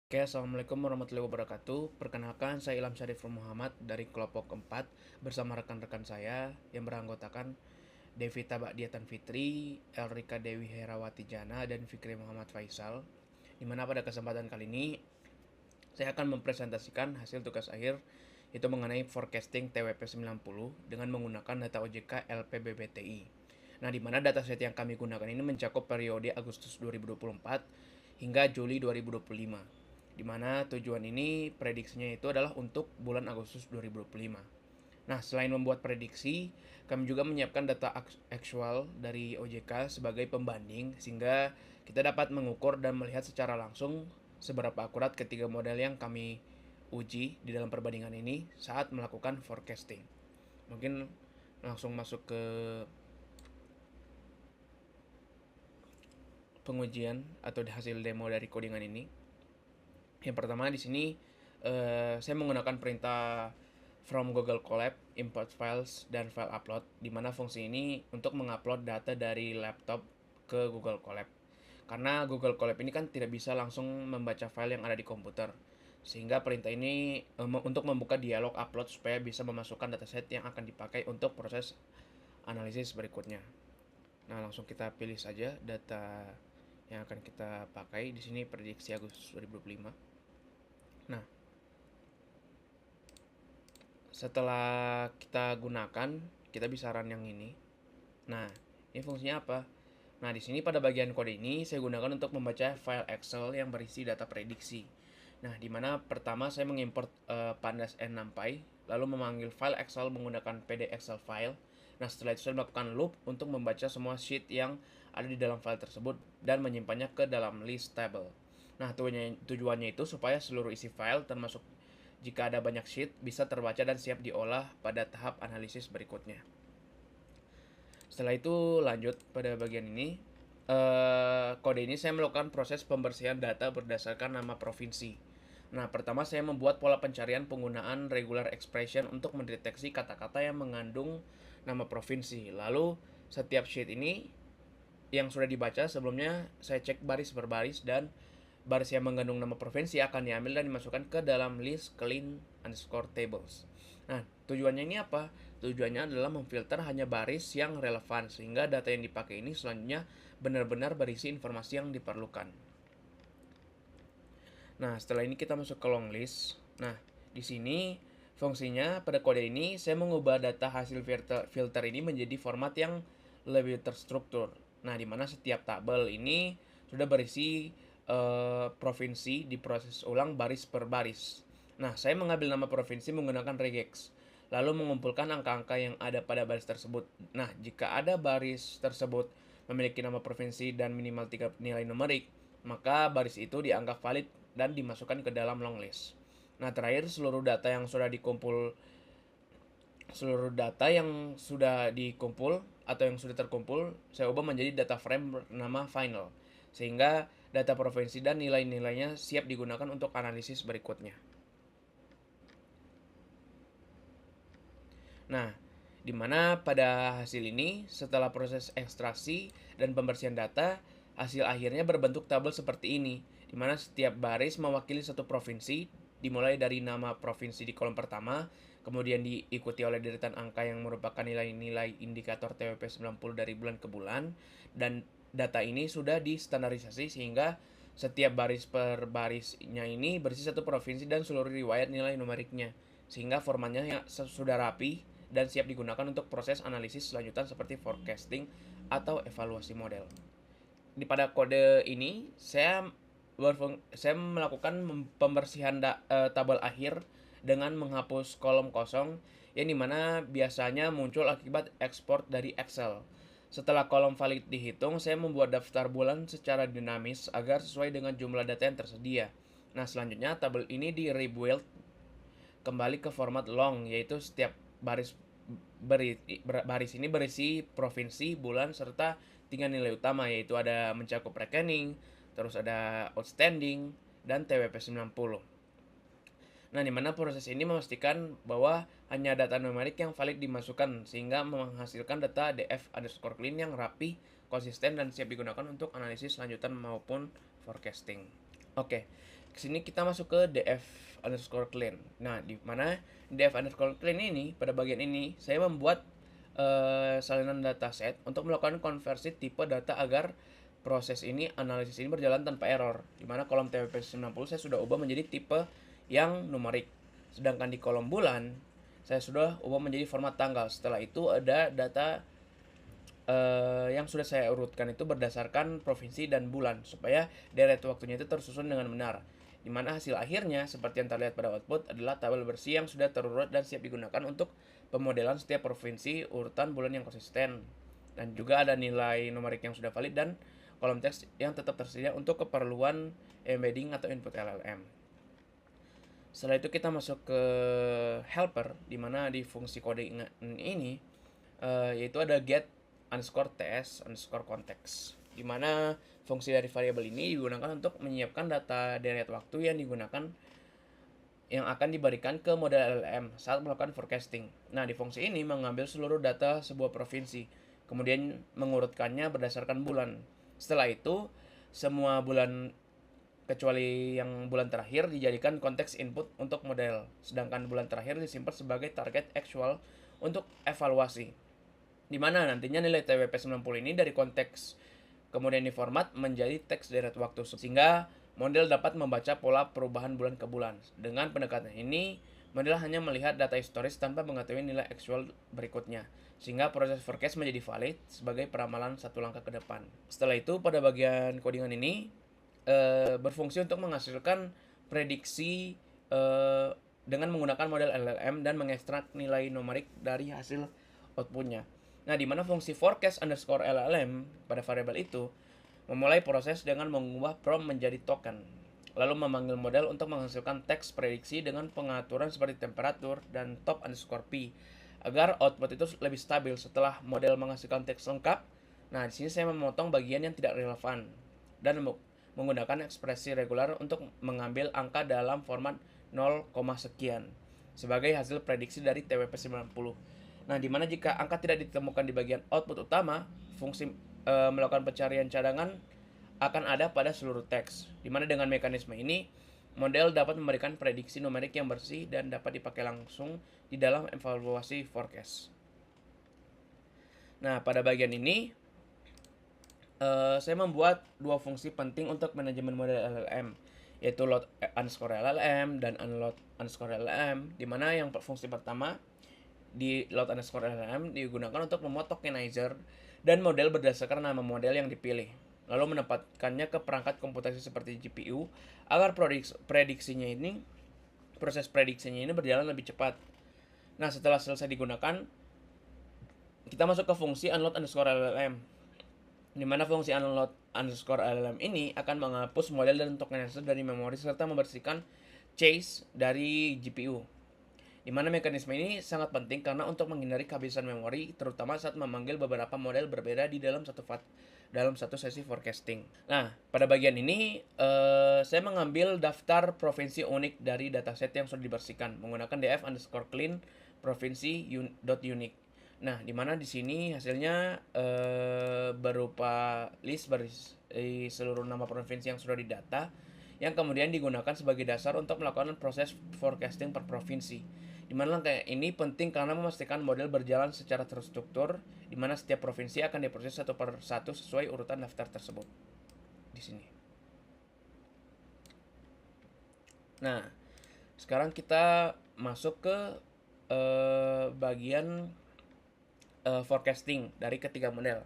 Oke, Assalamualaikum warahmatullahi wabarakatuh. Perkenalkan, saya Ilham Syariful Muhammad dari kelompok 4 bersama rekan-rekan saya yang beranggotakan Devita Ba'diatan Fitri, Elrika Dewi Herawati Jana, dan Fikri Muhammad Faisal. Di mana pada kesempatan kali ini saya akan mempresentasikan hasil tugas akhir itu mengenai forecasting TWP 90 dengan menggunakan data OJK LPBBTI. Nah, di mana dataset yang kami gunakan ini mencakup periode Agustus 2024 hingga Juli 2025. Di mana tujuan ini prediksinya itu adalah untuk bulan Agustus 2025. Nah, selain membuat prediksi, kami juga menyiapkan data aktual dari OJK sebagai pembanding sehingga kita dapat mengukur dan melihat secara langsung seberapa akurat ketiga model yang kami uji di dalam perbandingan ini saat melakukan forecasting. Mungkin langsung masuk ke pengujian atau hasil demo dari codingan ini. Yang pertama di sini saya menggunakan perintah from Google Colab, import files, dan file upload, di mana fungsi ini untuk mengupload data dari laptop ke Google Colab. Karena Google Colab ini kan tidak bisa langsung membaca file yang ada di komputer. Sehingga perintah ini untuk membuka dialog upload supaya bisa memasukkan dataset yang akan dipakai untuk proses analisis berikutnya. Nah, langsung kita pilih saja data yang akan kita pakai. Di sini prediksi Agustus 2025. Nah, setelah kita gunakan, kita bisa run yang ini. Nah, ini fungsinya apa? Nah, di sini pada bagian kode ini saya gunakan untuk membaca file Excel yang berisi data prediksi. Nah, di mana pertama saya mengimport pandas NumPy, lalu memanggil file Excel menggunakan pd Excel file. Nah, setelah itu saya melakukan loop untuk membaca semua sheet yang ada di dalam file tersebut dan menyimpannya ke dalam list table. Nah, tujuannya itu supaya seluruh isi file termasuk jika ada banyak sheet bisa terbaca dan siap diolah pada tahap analisis berikutnya. Setelah itu lanjut pada bagian ini. Kode ini saya melakukan proses pembersihan data berdasarkan nama provinsi. Nah, pertama saya membuat pola pencarian penggunaan regular expression untuk mendeteksi kata-kata yang mengandung nama provinsi. Lalu setiap sheet ini yang sudah dibaca sebelumnya saya cek baris per baris, dan baris yang mengandung nama provinsi akan diambil dan dimasukkan ke dalam list clean underscore tables. Nah, tujuannya ini apa? Tujuannya adalah memfilter hanya baris yang relevan sehingga data yang dipakai ini selanjutnya benar-benar berisi informasi yang diperlukan. Nah, setelah ini kita masuk ke long list. Nah, di sini fungsinya pada kode ini saya mengubah data hasil filter ini menjadi format yang lebih terstruktur. Nah, di mana setiap tabel ini sudah berisi provinsi diproses ulang baris per baris. Nah, saya mengambil nama provinsi menggunakan regex, lalu mengumpulkan angka-angka yang ada pada baris tersebut. Nah, jika ada baris tersebut memiliki nama provinsi dan minimal 3 nilai numerik, maka baris itu dianggap valid dan dimasukkan ke dalam long list. Nah, terakhir seluruh data yang sudah dikumpul atau yang sudah terkumpul saya ubah menjadi data frame bernama final, sehingga data provinsi dan nilai-nilainya siap digunakan untuk analisis berikutnya. Nah, di mana pada hasil ini setelah proses ekstraksi dan pembersihan data, hasil akhirnya berbentuk tabel seperti ini, di mana setiap baris mewakili satu provinsi, dimulai dari nama provinsi di kolom pertama, kemudian diikuti oleh deretan angka yang merupakan nilai-nilai indikator TWP 90 dari bulan ke bulan, dan data ini sudah distandarisasi sehingga setiap baris per barisnya ini berisi satu provinsi dan seluruh riwayat nilai numeriknya, sehingga formatnya sudah rapi dan siap digunakan untuk proses analisis selanjutan seperti forecasting atau evaluasi model. Pada kode ini saya melakukan pembersihan tabel akhir dengan menghapus kolom kosong yang dimana biasanya muncul akibat ekspor dari Excel. Setelah kolom valid dihitung, saya membuat daftar bulan secara dinamis agar sesuai dengan jumlah data yang tersedia. Nah, selanjutnya tabel ini di-rebuild kembali ke format long, yaitu setiap baris ini berisi provinsi, bulan, serta 3 nilai utama, yaitu ada mencakup rekening, terus ada outstanding, dan TWP 90. Nah, di mana proses ini memastikan bahwa hanya data numerik yang valid dimasukkan, sehingga menghasilkan data DF underscore clean yang rapi, konsisten, dan siap digunakan untuk analisis lanjutan maupun forecasting. Oke, Kesini kita masuk ke df underscore clean. Nah, di mana df underscore clean ini, pada bagian ini saya membuat salinan dataset untuk melakukan konversi tipe data agar proses ini, analisis ini berjalan tanpa error. Di mana kolom TWP90 saya sudah ubah menjadi tipe yang numerik. Sedangkan di kolom bulan saya sudah ubah menjadi format tanggal. Setelah itu ada data yang sudah saya urutkan itu berdasarkan provinsi dan bulan supaya deret waktunya itu tersusun dengan benar. Di mana hasil akhirnya seperti yang terlihat pada output adalah tabel bersih yang sudah terurut dan siap digunakan untuk pemodelan setiap provinsi, urutan bulan yang konsisten, dan juga ada nilai numerik yang sudah valid dan kolom teks yang tetap tersedia untuk keperluan embedding atau input LLM. Setelah itu kita masuk ke helper, di mana di fungsi coding ini yaitu ada get underscore ts underscore context, di mana fungsi dari variabel ini digunakan untuk menyiapkan data deret waktu yang digunakan yang akan diberikan ke model LLM saat melakukan forecasting. Nah, di fungsi ini mengambil seluruh data sebuah provinsi, kemudian mengurutkannya berdasarkan bulan. Setelah itu, semua bulan kecuali yang bulan terakhir dijadikan konteks input untuk model, sedangkan bulan terakhir disimpan sebagai target actual untuk evaluasi. Di mana nantinya nilai TWP90 ini dari konteks kemudian diformat menjadi teks deret waktu sehingga model dapat membaca pola perubahan bulan ke bulan. Dengan pendekatan ini, model hanya melihat data historis tanpa mengetahui nilai actual berikutnya, sehingga proses forecast menjadi valid sebagai peramalan satu langkah ke depan. Setelah itu, pada bagian codingan ini berfungsi untuk menghasilkan prediksi dengan menggunakan model LLM dan mengekstrak nilai numerik dari hasil outputnya. Nah, di mana fungsi forecast underscore LLM pada variabel itu memulai proses dengan mengubah prompt menjadi token, lalu memanggil model untuk menghasilkan teks prediksi dengan pengaturan seperti temperatur dan top underscore p, agar output itu lebih stabil setelah model menghasilkan teks lengkap. Nah, di sini saya memotong bagian yang tidak relevan dan menggunakan ekspresi regular untuk mengambil angka dalam format 0, sekian sebagai hasil prediksi dari TWP90. Nah, di mana jika angka tidak ditemukan di bagian output utama, fungsi melakukan pencarian cadangan akan ada pada seluruh teks. Di mana dengan mekanisme ini, model dapat memberikan prediksi numerik yang bersih dan dapat dipakai langsung di dalam evaluasi forecast. Nah, pada bagian ini saya membuat dua fungsi penting untuk manajemen model LLM, yaitu load underscore LLM dan unload underscore LLM, di mana yang fungsi pertama di load underscore LLM digunakan untuk memuat tokenizer dan model berdasarkan nama model yang dipilih, lalu menempatkannya ke perangkat komputasi seperti GPU agar proses prediksinya ini berjalan lebih cepat. Nah, setelah selesai digunakan, kita masuk ke fungsi unload underscore LLM, di mana fungsi unload underscore LLM ini akan menghapus model dan tokenizer dari memori serta membersihkan cache dari GPU. Di mana mekanisme ini sangat penting karena untuk menghindari kehabisan memori, terutama saat memanggil beberapa model berbeda di dalam satu sesi forecasting. Nah, pada bagian ini saya mengambil daftar provinsi unik dari dataset yang sudah dibersihkan menggunakan df underscore clean provinsi.unique. Nah, di mana di sini hasilnya berupa list berisi seluruh nama provinsi yang sudah didata, yang kemudian digunakan sebagai dasar untuk melakukan proses forecasting per provinsi. Di mana langkah ini penting karena memastikan model berjalan secara terstruktur, di mana setiap provinsi akan diproses satu per satu sesuai urutan daftar tersebut. Di sini. Nah, sekarang kita masuk ke bagian forecasting dari ketiga model.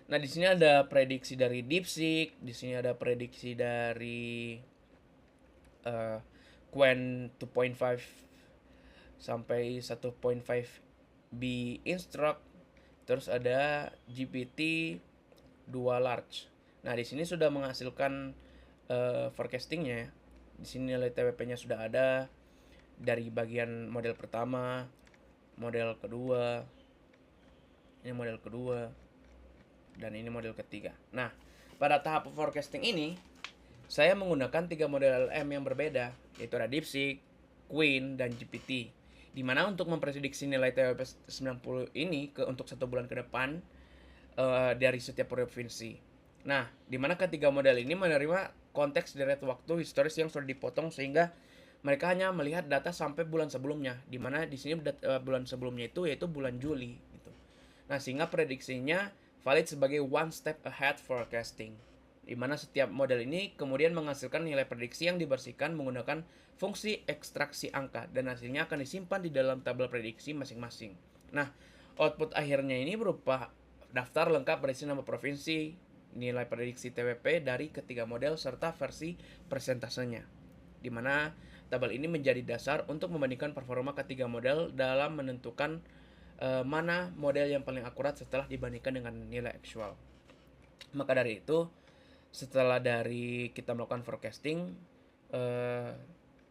Nah, di sini ada prediksi dari DeepSeek, di sini ada prediksi dari Qwen 2.5 sampai 1.5B Instruct, terus ada GPT 2 Large. Nah, di sini sudah menghasilkan forecastingnya. Di sini nilai TWP-nya sudah ada dari bagian model pertama, model kedua, ini model kedua, dan ini model ketiga. Nah, pada tahap forecasting ini, saya menggunakan 3 model LLM yang berbeda, yaitu ada DeepSeek, Qwen, dan GPT. Di mana untuk memprediksi nilai TWP90 ini untuk 1 bulan ke depan dari setiap provinsi. Nah, di mana ketiga model ini menerima konteks deret waktu historis yang sudah dipotong sehingga mereka hanya melihat data sampai bulan sebelumnya, di mana di sini bulan sebelumnya itu yaitu bulan Juli gitu. Nah, sehingga prediksinya valid sebagai one step ahead forecasting, di mana setiap model ini kemudian menghasilkan nilai prediksi yang dibersihkan menggunakan fungsi ekstraksi angka dan hasilnya akan disimpan di dalam tabel prediksi masing-masing. Nah, output akhirnya ini berupa daftar lengkap berisi nama provinsi, nilai prediksi TWP dari ketiga model serta versi persentasenya, di mana tabel ini menjadi dasar untuk membandingkan performa ketiga model dalam menentukan mana model yang paling akurat setelah dibandingkan dengan nilai actual. Maka dari itu, setelah dari kita melakukan forecasting,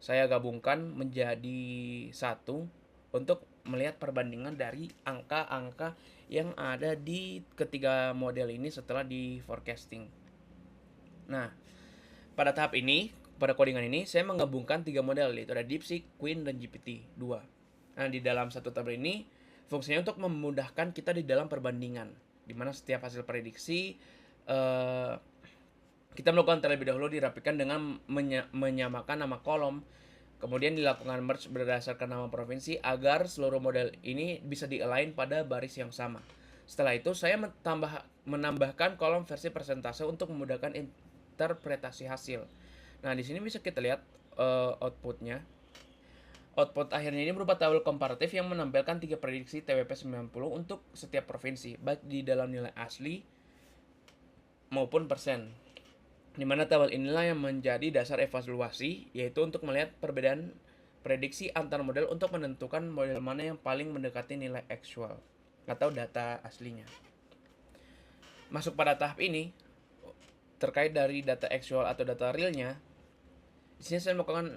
saya gabungkan menjadi satu untuk melihat perbandingan dari angka-angka yang ada di ketiga model ini setelah di forecasting. Nah, pada tahap ini, pada codingan ini, saya menggabungkan 3 model, yaitu ada DeepSeek, Queen, dan GPT-2. Nah, di dalam satu tabel ini, fungsinya untuk memudahkan kita di dalam perbandingan, di mana setiap hasil prediksi kita melakukan terlebih dahulu dirapikan dengan menyamakan nama kolom, kemudian dilakukan merge berdasarkan nama provinsi agar seluruh model ini bisa di-align pada baris yang sama. Setelah itu, saya menambahkan kolom versi persentase untuk memudahkan interpretasi hasil. Nah, di sini bisa kita lihat outputnya. Output akhirnya ini berupa tabel komparatif yang menampilkan 3 prediksi TWP 90 untuk setiap provinsi, baik di dalam nilai asli maupun persen. Di mana tabel inilah yang menjadi dasar evaluasi, yaitu untuk melihat perbedaan prediksi antar model untuk menentukan model mana yang paling mendekati nilai actual atau data aslinya. Masuk pada tahap ini, terkait dari data actual atau data realnya, di sini saya melakukan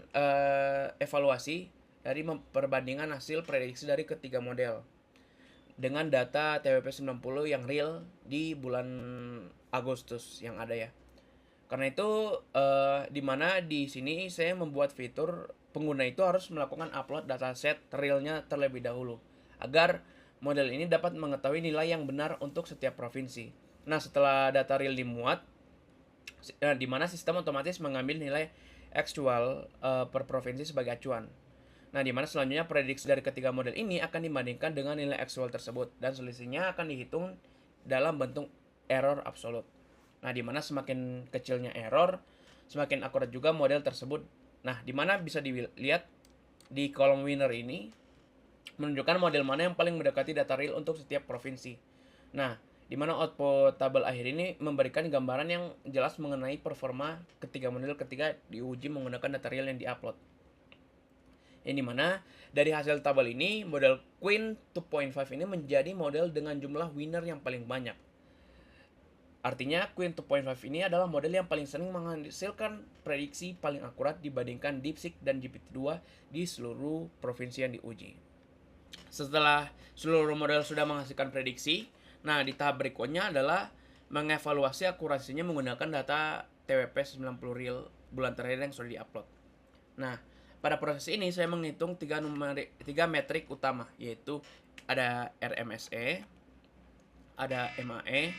evaluasi dari perbandingan hasil prediksi dari ketiga model dengan data TWP 90 yang real di bulan Agustus yang ada ya. Karena itu di mana di sini saya membuat fitur pengguna itu harus melakukan upload dataset realnya terlebih dahulu agar model ini dapat mengetahui nilai yang benar untuk setiap provinsi. Nah, setelah data real dimuat, di mana sistem otomatis mengambil nilai actual per provinsi sebagai acuan. Nah, di mana selanjutnya prediksi dari ketiga model ini akan dibandingkan dengan nilai actual tersebut dan selisihnya akan dihitung dalam bentuk error absolut. Nah, di mana semakin kecilnya error, semakin akurat juga model tersebut. Nah, di mana bisa dilihat di kolom winner ini menunjukkan model mana yang paling mendekati data real untuk setiap provinsi. Nah, di mana output tabel akhir ini memberikan gambaran yang jelas mengenai performa ketiga model ketika diuji menggunakan data real yang diupload. Yang dimana dari hasil tabel ini, model Queen 2.5 ini menjadi model dengan jumlah winner yang paling banyak. Artinya Queen 2.5 ini adalah model yang paling sering menghasilkan prediksi paling akurat dibandingkan DeepSeek dan GPT-2 di seluruh provinsi yang diuji. Setelah seluruh model sudah menghasilkan prediksi, nah di tahap berikutnya adalah mengevaluasi akurasinya menggunakan data TWP 90 real bulan terakhir yang sudah diupload. Nah, pada proses ini saya menghitung 3 metrik utama, yaitu ada RMSE, ada MAE,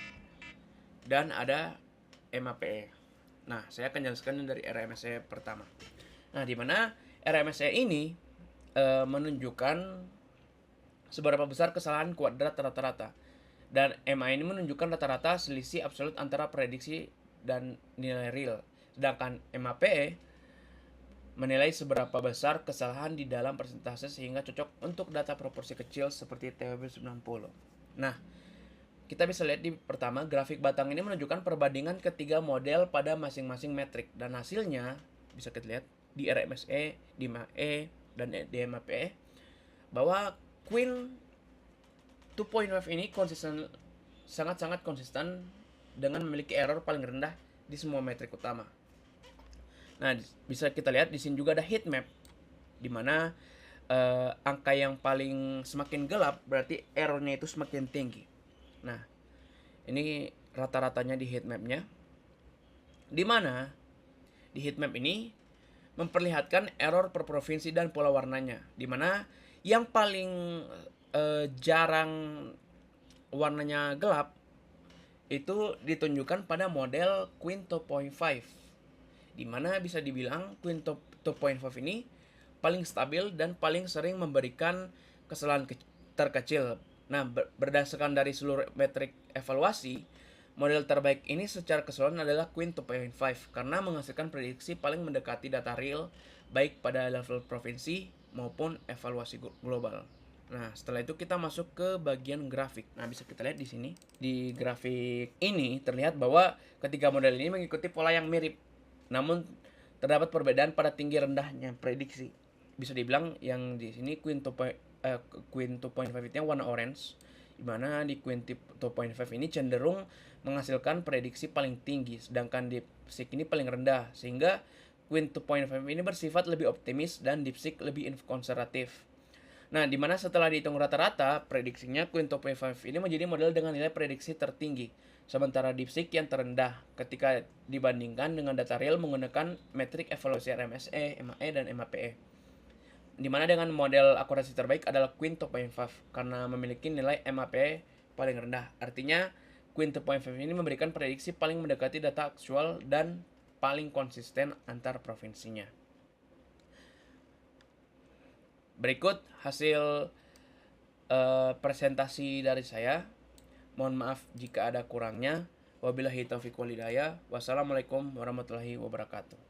dan ada MAPE. Nah, saya akan jelaskan dari RMSE pertama. Nah, di mana RMSE ini menunjukkan seberapa besar kesalahan kuadrat rata-rata. Dan MAE ini menunjukkan rata-rata selisih absolut antara prediksi dan nilai real. Sedangkan MAPE menilai seberapa besar kesalahan di dalam persentase sehingga cocok untuk data proporsi kecil seperti TWP 90. Nah, kita bisa lihat di pertama, grafik batang ini menunjukkan perbandingan ketiga model pada masing-masing metrik. Dan hasilnya bisa kita lihat di RMSE, di MAE, dan di MAPE bahwa Queen 2.5 ini sangat-sangat konsisten dengan memiliki error paling rendah di semua metrik utama. Nah, bisa kita lihat di sini juga ada heat map, di mana angka yang paling semakin gelap berarti errornya itu semakin tinggi. Nah, ini rata-ratanya di heat mapnya, di mana di heat map ini memperlihatkan error per provinsi dan pola warnanya, di mana yang paling jarang warnanya gelap itu ditunjukkan pada model Queen 2.5, Dimana bisa dibilang Queen 2.5 ini paling stabil dan paling sering memberikan kesalahan terkecil. Nah, berdasarkan dari seluruh metrik evaluasi, model terbaik ini secara keseluruhan adalah Queen 2.5 karena menghasilkan prediksi paling mendekati data real baik pada level provinsi maupun evaluasi global. Nah, setelah itu kita masuk ke bagian grafik. Nah, bisa kita lihat di sini. Di grafik ini terlihat bahwa ketiga model ini mengikuti pola yang mirip. Namun, terdapat perbedaan pada tinggi rendahnya prediksi. Bisa dibilang yang di sini Queen 2.5 itu warna orange, di mana di Queen 2.5 ini cenderung menghasilkan prediksi paling tinggi, sedangkan DeepSeek ini paling rendah, sehingga Queen 2.5 ini bersifat lebih optimis dan DeepSeek lebih konservatif. Nah, di mana setelah dihitung rata-rata, prediksinya Queen 2.5 ini menjadi model dengan nilai prediksi tertinggi, sementara DeepSeek yang terendah ketika dibandingkan dengan data real menggunakan metrik evaluasi RMSE, MAE, dan MAPE. Di mana dengan model akurasi terbaik adalah Queen 2.5 karena memiliki nilai MAPE paling rendah. Artinya, Queen 2.5 ini memberikan prediksi paling mendekati data aktual dan paling konsisten antar provinsinya. Berikut hasil presentasi dari saya. Mohon maaf jika ada kurangnya. Wabillahi taufiq wal hidayah. Wassalamualaikum warahmatullahi wabarakatuh.